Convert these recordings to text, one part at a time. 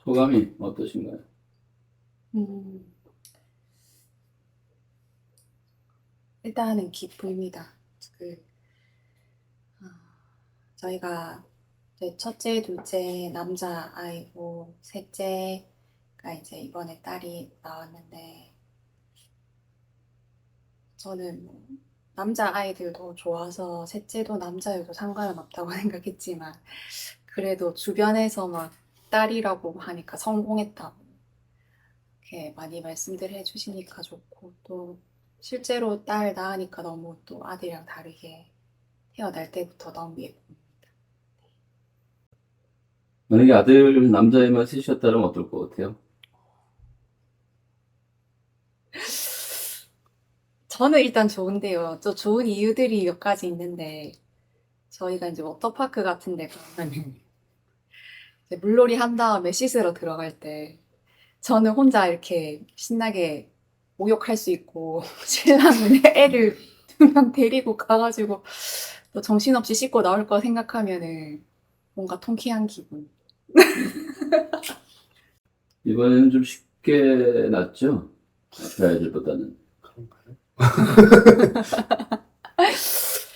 소감이 어떠신가요? 음, 일단은 기쁩니다. 그, 아, 저희가 이제 첫째, 둘째 남자 아이고, 셋째가 이제 이번에 딸이 나왔는데, 저는 뭐 남자 아이들도 좋아서 셋째도 남자여도 상관은 없다고 생각했지만, 그래도 주변에서 막 딸이라고 하니까 성공했다고 이렇게 많이 말씀들 해주시니까 좋고, 또 실제로 딸 낳으니까 너무 또 아들이랑 다르게 태어날 때부터 너무 예쁩니다. 만약에 아들 남자애만 셋이었다면 어떨 것 같아요? 저는 일단 좋은데요. 또 좋은 이유들이 몇 가지 있는데, 저희가 이제 워터파크 같은 데 가면 이제 물놀이 한 다음에 씻으러 들어갈 때, 저는 혼자 이렇게 신나게 목욕할 수 있고, 신랑은 애를 2명 데리고 가가지고, 또 정신없이 씻고 나올 거 생각하면은 뭔가 통쾌한 기분. 이번에는 좀 쉽게 났죠? 앞에 아이들보다는. 그런가요?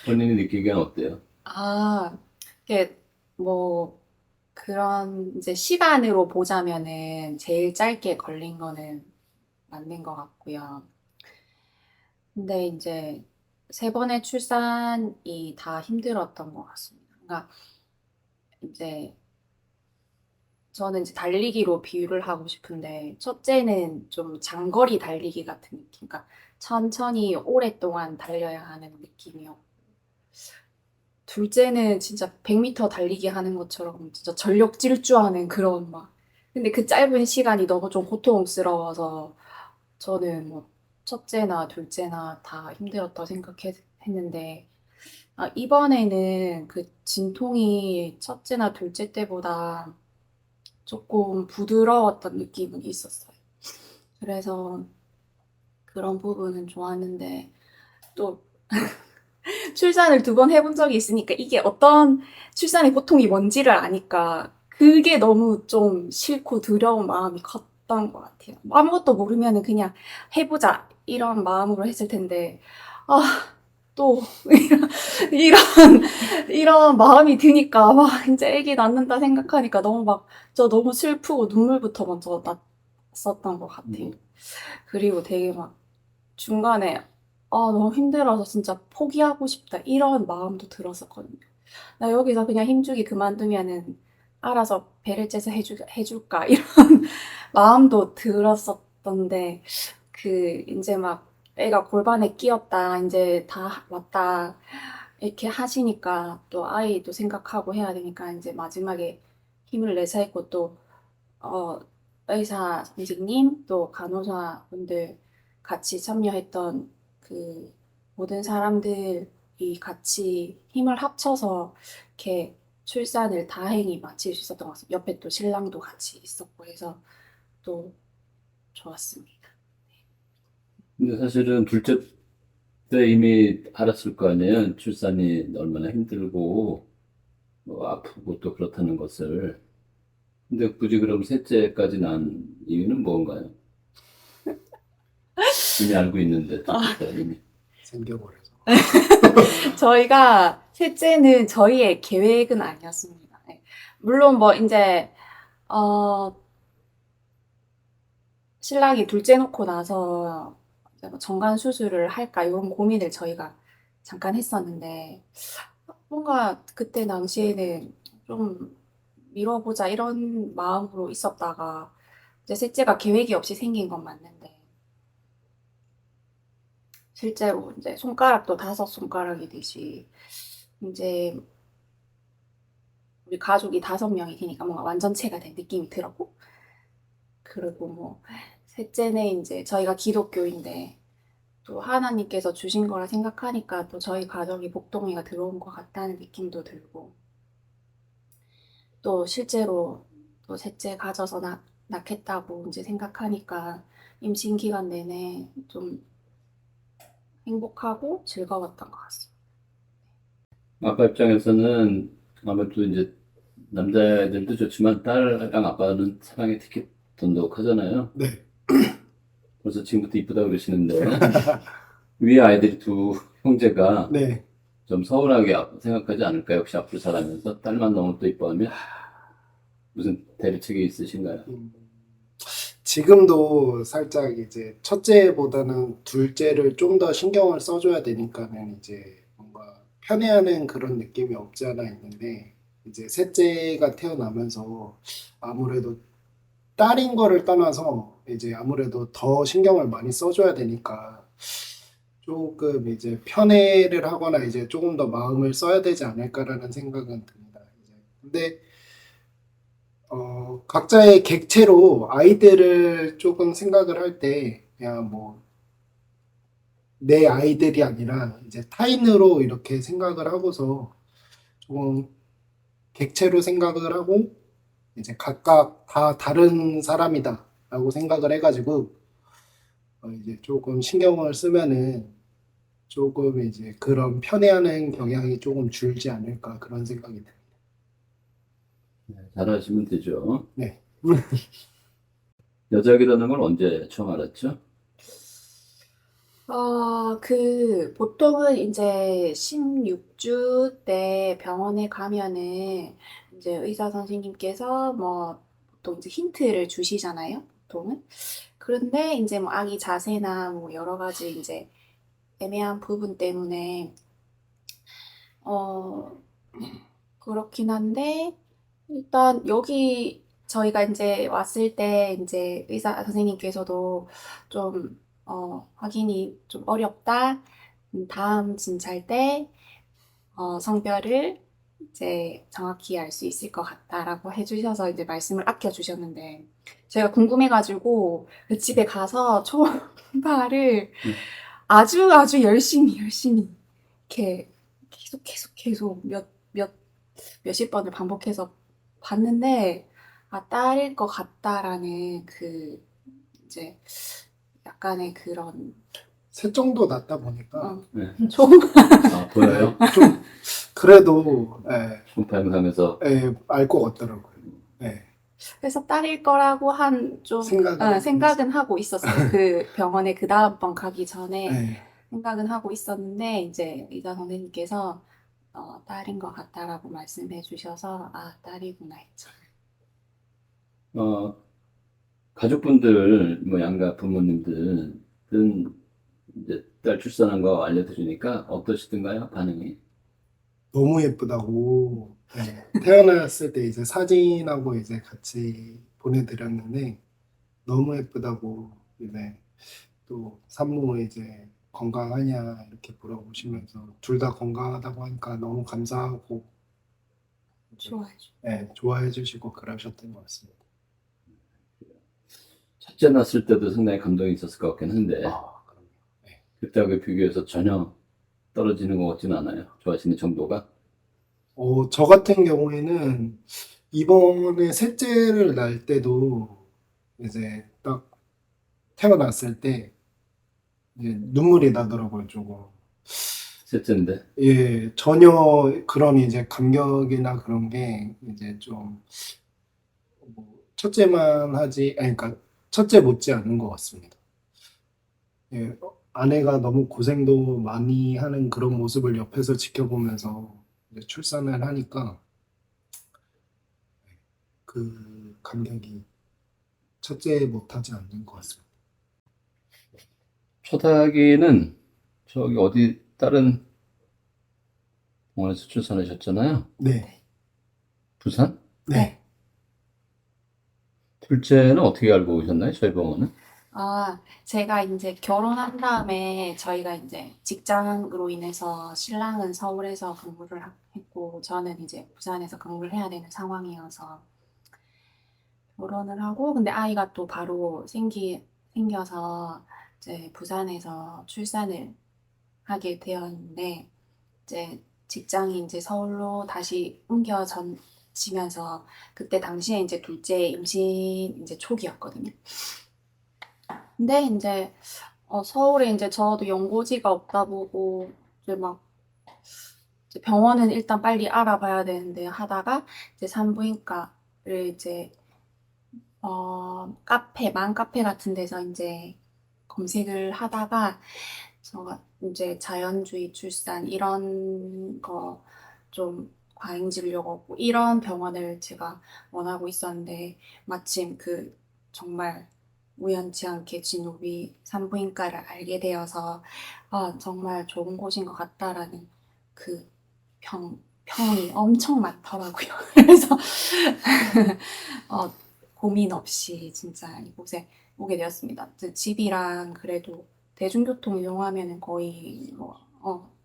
본인이 느끼기엔 어때요? 아, 이게 뭐, 그런 이제 시간으로 보자면은 제일 짧게 걸린 거는 맞는 것 같고요. 근데 이제 세 번의 출산이 다 힘들었던 것 같습니다. 그러니까 이제 저는 이제 달리기로 비유를 하고 싶은데 첫째는 좀 장거리 달리기 같은 느낌. 그러니까 천천히 오랫동안 달려야 하는 느낌이었고 둘째는 진짜 100m 달리기 하는 것처럼 진짜 전력 질주하는 그런 막. 근데 그 짧은 시간이 너무 좀 고통스러워서 저는 뭐 첫째나 둘째나 다 힘들었다고 생각했는데 이번에는 그 진통이 첫째나 둘째 때보다 조금 부드러웠던 느낌은 있었어요. 그래서 그런 부분은 좋았는데 또 출산을 2번 해본 적이 있으니까 이게 어떤 출산의 고통이 뭔지를 아니까 그게 너무 좀 싫고 두려운 마음이 컸던 것 같아요. 아무것도 모르면 그냥 해보자 이런 마음으로 했을 텐데 아, 또 이런 이런 마음이 드니까 와 이제 아기 낳는다 생각하니까 너무 막 저 너무 슬프고 눈물부터 먼저 났었던 것 같아요. 음. 그리고 되게 막 중간에 너무 힘들어서 진짜 포기하고 싶다 이런 마음도 들었었거든요. 나 여기서 그냥 힘주기 그만두면은 알아서 배를 째서 해줄까 이런 마음도 들었었던데 그 이제 막 애가 골반에 끼었다 이제 다 왔다 이렇게 하시니까 또 아이도 생각하고 해야 되니까 이제 마지막에 힘을 내서 했고 또 어, 의사 선생님 또 간호사 분들 같이 참여했던 그 모든 사람들이 같이 힘을 합쳐서 이렇게 출산을 다행히 마칠 수 있었던 것 같습니다. 옆에 또 신랑도 같이 있었고 해서 또 좋았습니다. 근데 사실은 둘째 때 이미 알았을 거 아니에요? 출산이 얼마나 힘들고, 뭐 아프고 또 그렇다는 것을. 근데 굳이 그럼 셋째까지 난 이유는 뭔가요? 이미 알고 있는데, 둘째 때 이미. 생겨버려서. 저희가 셋째는 저희의 계획은 아니었습니다. 네. 물론 뭐 이제 어, 신랑이 둘째 놓고 나서 이제 뭐 정관 수술을 할까 이런 고민을 저희가 잠깐 했었는데 뭔가 그때 당시에는 좀 미뤄보자 이런 마음으로 있었다가 이제 셋째가 계획이 없이 생긴 건 맞는데 실제로 이제 손가락도 5손가락이듯이 이제 우리 가족이 5명이 되니까 뭔가 완전체가 된 느낌이 들었고 그리고 뭐 셋째는 이제 저희가 기독교인데 또 하나님께서 주신 거라 생각하니까 또 저희 가정이 복동이가 들어온 것 같다는 느낌도 들고 또 실제로 또 셋째 가져서 낳겠다고 이제 생각하니까 임신 기간 내내 좀 행복하고 즐거웠던 것 같습니다. 아빠 입장에서는 아무래도 이제 남자애들도 좋지만 딸랑 아빠는 사랑이 특히 돈독하잖아요. 네. 벌써 지금부터 이쁘다 그러시는데 위에 아이들이 두 형제가 네. 좀 서운하게 생각하지 않을까요? 혹시 앞으로 자라면서 딸만 너무 또 이뻐하면 무슨 대리책이 있으신가요? 음, 지금도 살짝 이제 첫째보다는 둘째를 좀 더 신경을 써줘야 되니까는 이제 뭔가 편애하는 그런 느낌이 없지 않아 있는데 이제 셋째가 태어나면서 아무래도 딸인 거를 떠나서 이제 아무래도 더 신경을 많이 써줘야 되니까 조금 이제 편애를 하거나 이제 조금 더 마음을 써야 되지 않을까라는 생각은 듭니다. 이제 근데 각자의 객체로 아이들을 조금 생각을 할 때 그냥 뭐 내 아이들이 아니라 이제 타인으로 이렇게 생각을 하고서 조금 객체로 생각을 하고 이제 각각 다 다른 사람이다라고 생각을 해가지고 이제 조금 신경을 쓰면은 조금 이제 그런 편애하는 경향이 조금 줄지 않을까 그런 생각이 듭니다. 잘하시면 되죠. 네. 여자이라는 걸 언제 처음 알았죠? 보통은 이제 16주 때 병원에 가면은 이제 의사 선생님께서 뭐 보통 이제 힌트를 주시잖아요, 보통은. 그런데 이제 뭐 아기 자세나 뭐 여러 가지 이제 애매한 부분 때문에, 어, 그렇긴 한데, 일단 여기 저희가 이제 왔을 때 이제 의사 선생님께서도 좀, 확인이 좀 어렵다. 다음 진찰 때, 성별을 이제 정확히 알 수 있을 것 같다라고 해주셔서 이제 말씀을 아껴주셨는데, 제가 궁금해가지고 그 집에 가서 초음파를 네. 아주 아주 열심히 이렇게 계속 몇십 번을 반복해서 봤는데, 아, 딸일 것 같다라는 그 이제 약간의 그런 셋 정도 낳다 보니까 네. 좀 아, 보여요? 좀 그래도 초음파 영상에서 알 것 같더라고요. 예, 그래서 딸일 거라고 생각을 생각은 하고 있었어요. 그 병원에 그 다음번 가기 전에 예, 생각은 하고 있었는데 이제 의사 선생님께서 딸인 것 같다라고 말씀해 주셔서 아, 딸이구나 했죠. 어, 가족분들, 뭐 양가 부모님들은 이제 딸 출산한 거 알려드리니까 어떠시던가요? 반응이? 너무 예쁘다고 태어났을 때 이제 사진하고 이제 같이 보내드렸는데 너무 예쁘다고 이제 또 산모 이제 건강하냐 이렇게 물어보시면서 둘 다 건강하다고 하니까 너무 감사하고 좋아요. 좋아해 주시고 그러셨던 것 같습니다. 첫째 낳았을 때도 상당히 감동이 있었을 것 같긴 한데 그럼요. 네. 그때하고 비교해서 전혀 떨어지는 것 같지는 않아요. 좋아하시는 정도가. 저 같은 경우에는 이번에 셋째를 낳을 때도 이제 딱 태어났을 때 이제 눈물이 나더라고요, 조금. 셋째인데. 예, 전혀 그런 이제 감격이나 그런 게 이제 좀 첫째만 하지, 아니, 그러니까 첫째 못지 않은 것 같습니다. 예, 아내가 너무 고생도 많이 하는 그런 모습을 옆에서 지켜보면서 이제 출산을 하니까 그 감격이 첫째 못하지 않는 것 같습니다. 초다기는 저기 어디 다른 병원에서 출산하셨잖아요. 네, 부산? 네. 둘째는 어떻게 알고 오셨나요? 저희 병원은? 제가 이제 결혼한 다음에 저희가 이제 직장으로 인해서 신랑은 서울에서 근무를 했고 저는 이제 부산에서 근무를 해야 되는 상황이어서 결혼을 하고 근데 아이가 또 바로 생겨서 이제 부산에서 출산을 하게 되었는데 이제 직장이 이제 서울로 다시 옮겨지면서 그때 당시에 이제 둘째 임신 이제 초기였거든요. 근데 이제 서울에 이제 저도 연고지가 없다 보고 이제 막 이제 병원은 일단 빨리 알아봐야 되는데 하다가 이제 산부인과를 이제 맘카페 같은 데서 이제 검색을 하다가 제가 이제 자연주의 출산 이런 거 좀 과잉 진료고 이런 병원을 제가 원하고 있었는데 마침 그 정말 우연치 않게 진욱이 산부인과를 알게 되어서 정말 좋은 곳인 것 같다라는 그 평이 엄청 많더라고요. 그래서 고민 없이 진짜 이곳에 오게 되었습니다. 집이랑 그래도 대중교통 이용하면은 거의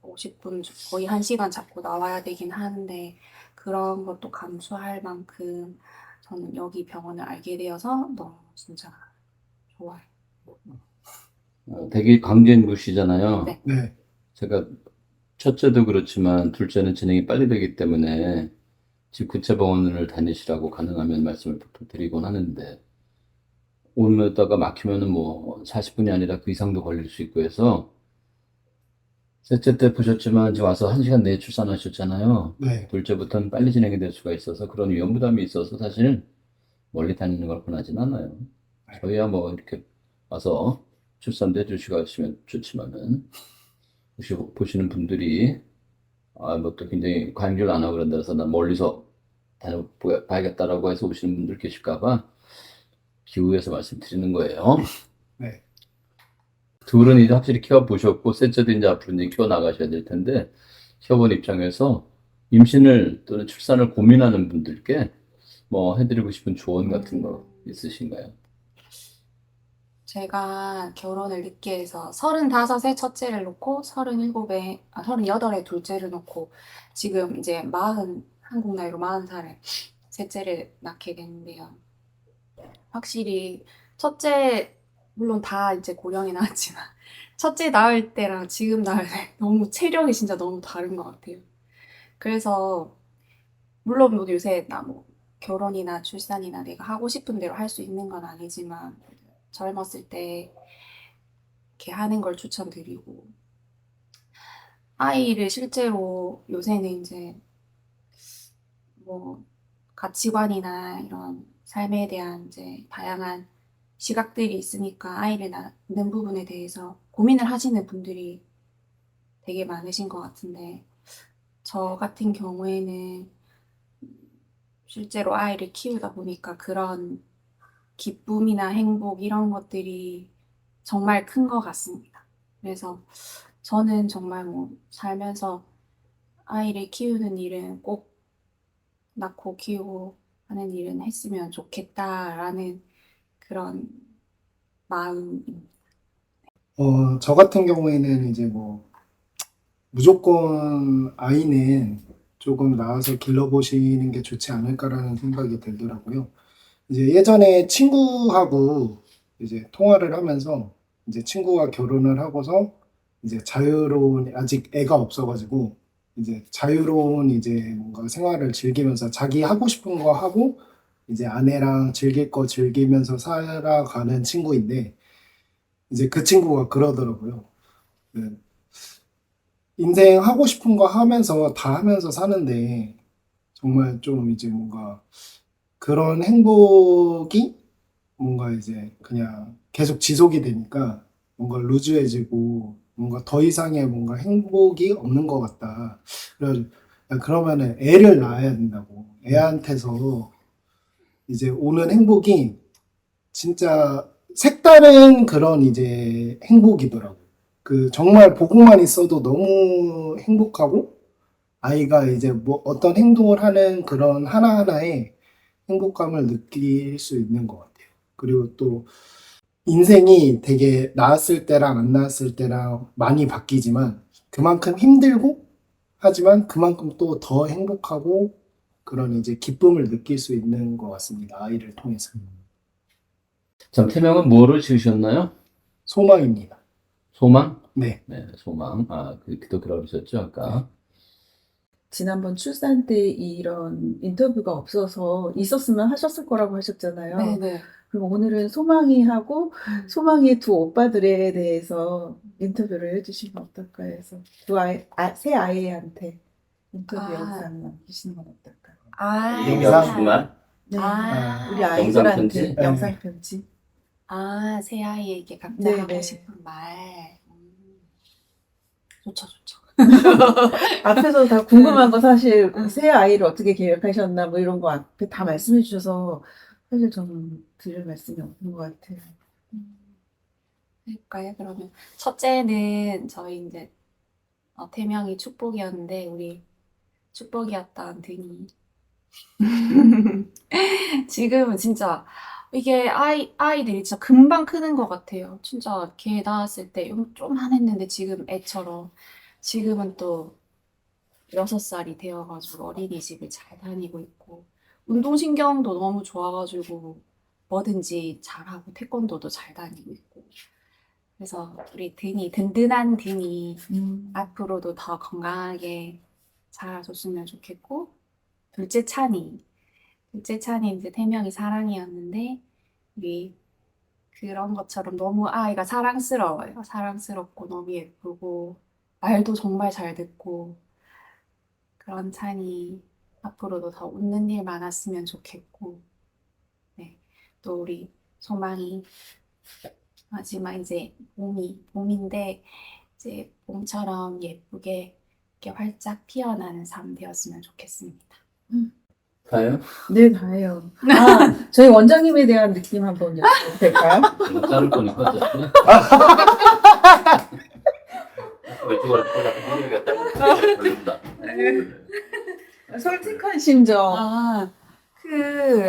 50분, 거의 1시간 잡고 나와야 되긴 하는데 그런 것도 감수할 만큼 저는 여기 병원을 알게 되어서 너무 진짜 좋아요. 되게 강진구시잖아요. 네. 네. 제가 첫째도 그렇지만 둘째는 진행이 빨리 되기 때문에 집 근처 병원을 다니시라고 가능하면 말씀을 보통 드리곤 하는데 오면다가 막히면은 뭐 40분이 아니라 그 이상도 걸릴 수 있고 해서 셋째 때 보셨지만 이제 와서 1시간 내에 출산하셨잖아요. 네. 둘째부터는 빨리 진행이 될 수가 있어서 그런 위험 부담이 있어서 사실 멀리 다니는 걸 권하진 않아요. 저희야 뭐 이렇게 와서 출산도 해주시고 하시면 좋지만은 혹시 보시는 분들이 뭐 또 굉장히 관계를 안 하고 그런다 해서 난 멀리서 다녀봐야겠다라고 해서 오시는 분들 계실까 봐 기후에서 말씀드리는 거예요. 네. 둘은 이제 확실히 키워보셨고 셋째도 이제 앞으로 이제 키워나가셔야 될 텐데 키워본 입장에서 임신을 또는 출산을 고민하는 분들께 뭐 해드리고 싶은 조언 같은 거 있으신가요? 제가 결혼을 늦게 해서 35에 첫째를 놓고 38에 둘째를 놓고 지금 이제 한국 나이로 40살에 셋째를 낳게 됐는데요. 확실히 첫째, 물론 다 이제 고령이 나왔지만 첫째 낳을 때랑 지금 낳을 때 너무 체력이 진짜 너무 다른 것 같아요. 그래서 물론 뭐 요새 나 뭐 결혼이나 출산이나 내가 하고 싶은 대로 할 수 있는 건 아니지만 젊었을 때 이렇게 하는 걸 추천드리고 아이를 실제로 요새는 이제 뭐 가치관이나 이런 삶에 대한 이제 다양한 시각들이 있으니까 아이를 낳는 부분에 대해서 고민을 하시는 분들이 되게 많으신 것 같은데 저 같은 경우에는 실제로 아이를 키우다 보니까 그런 기쁨이나 행복 이런 것들이 정말 큰 것 같습니다. 그래서 저는 정말 뭐 살면서 아이를 키우는 일은 꼭 낳고 키우고 하는 일은 했으면 좋겠다라는 그런 마음입니다. 저 같은 경우에는 이제 뭐 무조건 아이는 조금 낳아서 길러보시는 게 좋지 않을까라는 생각이 들더라고요. 이제 예전에 친구하고 이제 통화를 하면서 이제 친구가 결혼을 하고서 이제 아직 애가 없어가지고 이제 자유로운 이제 뭔가 생활을 즐기면서 자기 하고 싶은 거 하고 이제 아내랑 즐길 거 즐기면서 살아가는 친구인데 이제 그 친구가 그러더라고요. 그 인생 하고 싶은 거 하면서 다 하면서 사는데 정말 좀 이제 뭔가 그런 행복이 뭔가 이제 그냥 계속 지속이 되니까 뭔가 루즈해지고 뭔가 더 이상의 뭔가 행복이 없는 것 같다. 그래서 그러면은 애를 낳아야 된다고. 애한테서 이제 오는 행복이 진짜 색다른 그런 이제 행복이더라고. 그 정말 보고만 있어도 너무 행복하고 아이가 이제 뭐 어떤 행동을 하는 그런 하나하나에 행복감을 느낄 수 있는 것 같아요. 그리고 또 인생이 되게 나았을 때랑 안 나았을 때랑 많이 바뀌지만 그만큼 힘들고 하지만 그만큼 또 더 행복하고 그런 이제 기쁨을 느낄 수 있는 것 같습니다. 아이를 통해서. 참 태명은 뭐로 지으셨나요? 소망입니다. 소망? 네. 네, 소망. 그렇게 그러셨죠, 아까. 지난번 출산 때 이런 인터뷰가 없어서 있었으면 하셨을 거라고 하셨잖아요. 네네. 그럼 오늘은 소망이하고 소망이 두 오빠들에 대해서 인터뷰를 해주시면 어떨까 해서 새 아이한테. 인터뷰 아. 영상 남기시는 건 어떨까요? 아, 영상. 얘기하고 싶은 말? 네. 아, 우리 영상 아이들한테 편지? 영상 편지. 아, 새 아이에게 각자 네, 하고 네. 싶은 말. 좋죠, 좋죠. 앞에서 다 궁금한 거 사실 새 아이를 어떻게 계획하셨나 뭐 이런 거 앞에 다 말씀해 주셔서 사실 저는 드릴 말씀이 없는 것 같아요. 할까요? 그러면 첫째는 저희 이제 태명이 축복이었는데 우리 축복이었던 등이 지금은 진짜 이게 아이들이 진짜 금방 크는 것 같아요. 진짜 걔 낳았을 때 좀만 했는데 지금 애처럼 지금은 또 6살이 되어가지고 어린이집을 잘 다니고 있고 운동신경도 너무 좋아가지고 뭐든지 잘하고 태권도도 잘 다니고 있고 그래서 우리 등이 든든한 등이 앞으로도 더 건강하게 자라줬으면 좋겠고 둘째 찬이 이제 태명이 사랑이었는데 우리 그런 것처럼 너무 아이가 사랑스러워요. 사랑스럽고 너무 예쁘고 말도 정말 잘 듣고 그런 찬이 앞으로도 더 웃는 일 많았으면 좋겠고 네. 또 우리 소망이 마지막 이제 봄인데 이제 봄처럼 예쁘게 이렇게 활짝 피어나는 삶 되었으면 좋겠습니다. 다요? 네, 다예요. 아, 저희 원장님에 대한 느낌 한번 여쭤봐도 될까요? 이거 자를 거니까 어차피. 왼쪽으로 꽂아 걸린다. 솔직한 심정. 아까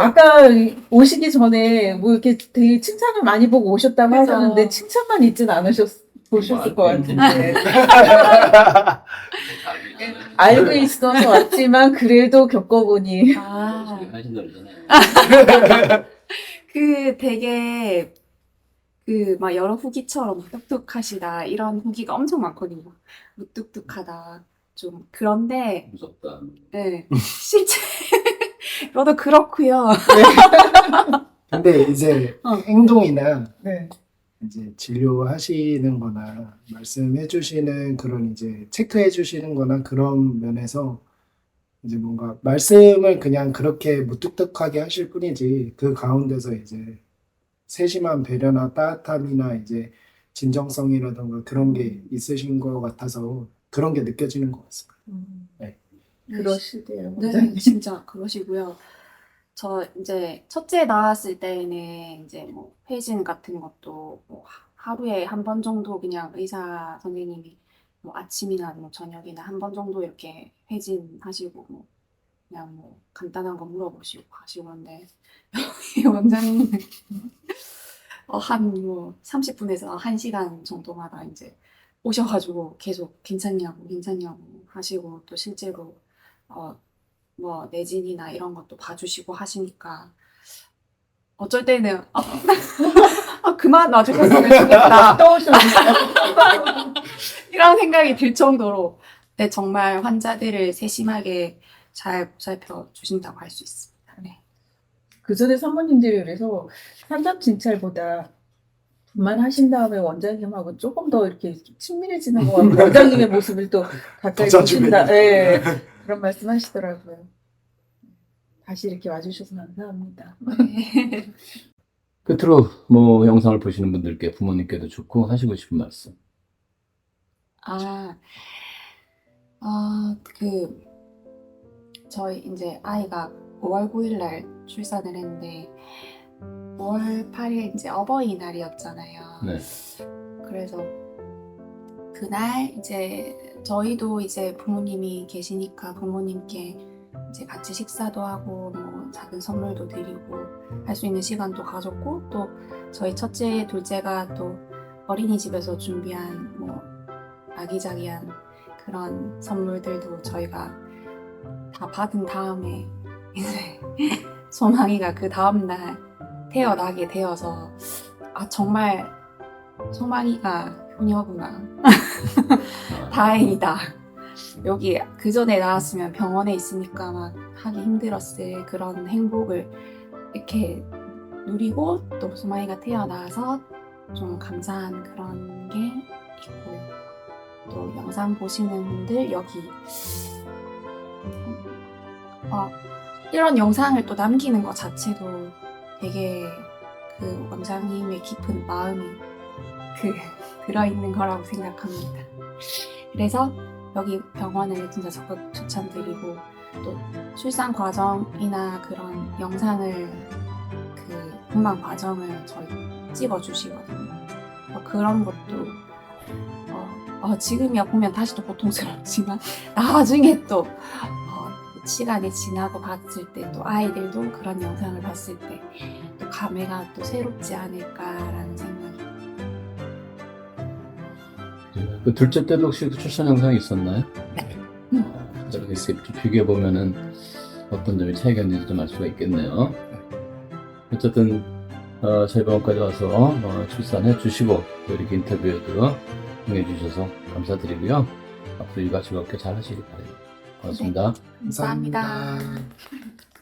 아까 오시기 전에 뭐 이렇게 되게 칭찬을 많이 보고 오셨다고 그죠. 하셨는데 칭찬만 있진 보셨을 것 같은데 알고 있어서 왔지만 그래도 겪어보니 하신 노래잖아요. 그 되게 그 막 여러 후기처럼 뚝뚝하시다 이런 후기가 엄청 많거든요. 무뚝뚝하다 좀 그런데 무섭다. 네, 실제 저도 그렇고요. 근데 이제 어. 행동이나 네. 이제 진료하시는 거나 말씀해 주시는 그런 이제 체크해 주시는 거나 그런 면에서 이제 뭔가 말씀을 그냥 그렇게 무뚝뚝하게 하실 뿐이지 그 가운데서 이제 세심한 배려나 따뜻함이나 이제 진정성이라든가 그런 게 있으신 것 같아서 그런 게 느껴지는 것 같습니다. 네. 그러시대요. 네, 진짜 그러시고요. 저 이제 첫째 낳았을 때는 이제 뭐 회진 같은 것도 뭐 하루에 한 번 정도 그냥 의사 선생님이 뭐 아침이나 뭐 저녁이나 한 번 정도 이렇게 회진하시고 뭐 그냥 뭐 간단한 거 물어보시고 하시고 그런데 여기 원장님은 한 뭐 30분에서 1시간 정도마다 이제 오셔가지고 계속 괜찮냐고 하시고 또 실제로 뭐 내진이나 이런 것도 봐주시고 하시니까 어쩔 때는 그만 놔주셨으면 좋겠다 이런 생각이 들 정도로 네, 정말 환자들을 세심하게 잘 보살펴 주신다고 할 수 있습니다. 네. 그 전에 사모님들이 그래서 상담 진찰보다 분만하신 다음에 원장님하고 조금 더 이렇게 친밀해지는 것 같고 원장님의 모습을 또 가까이 더 보신다. 자주게 예, 그런 말씀 하시더라고요. 다시 이렇게 와주셔서 감사합니다. 네. 끝으로 뭐 영상을 보시는 분들께 부모님께도 좋고 하시고 싶은 말씀. 저희 이제 아이가 5월 9일 날 출산을 했는데 5월 8일 이제 어버이날이었잖아요. 네. 그래서 그날 이제 저희도 이제 부모님이 계시니까 부모님께 이제 같이 식사도 하고 뭐 작은 선물도 드리고 할 수 있는 시간도 가졌고 또 저희 첫째, 둘째가 또 어린이집에서 준비한 뭐 아기자기한 그런 선물들도 저희가 다 받은 다음에 이제 소망이가 그 다음날 태어나게 되어서 정말 소망이가 효녀구나. 다행이다. 여기 그 전에 나왔으면 병원에 있으니까 막 하기 힘들었을 그런 행복을 이렇게 누리고 또 소망이가 태어나서 좀 감사한 그런 게 있고요. 또 영상 보시는 분들 여기 이런 영상을 또 남기는 것 자체도 되게 그 원장님의 깊은 마음이 들어있는 거라고 생각합니다. 그래서 여기 병원을 진짜 적극 추천드리고, 또 출산 과정이나 그런 영상을 분만 과정을 저희 찍어주시거든요. 그런 것도 지금이야 보면 다시 또 고통스럽지만 나중에 또 시간이 지나고 봤을 때 또 아이들도 그런 영상을 봤을 때 또 감회가 또 새롭지 않을까라는 생각이. 그 둘째 때도 혹시 그 출산 영상이 있었나요? 네. 이렇게 좀 비교해 보면은 어떤 점이 차이가 있는지 좀 알 수가 있겠네요. 어쨌든 저희 병원까지 와서 출산해 주시고 또 이렇게 인터뷰에도 응해 주셔서 감사드리고요. 앞으로 일과 즐겁게 잘 하시길 바랍니다. 고맙습니다. 감사합니다. 감사합니다.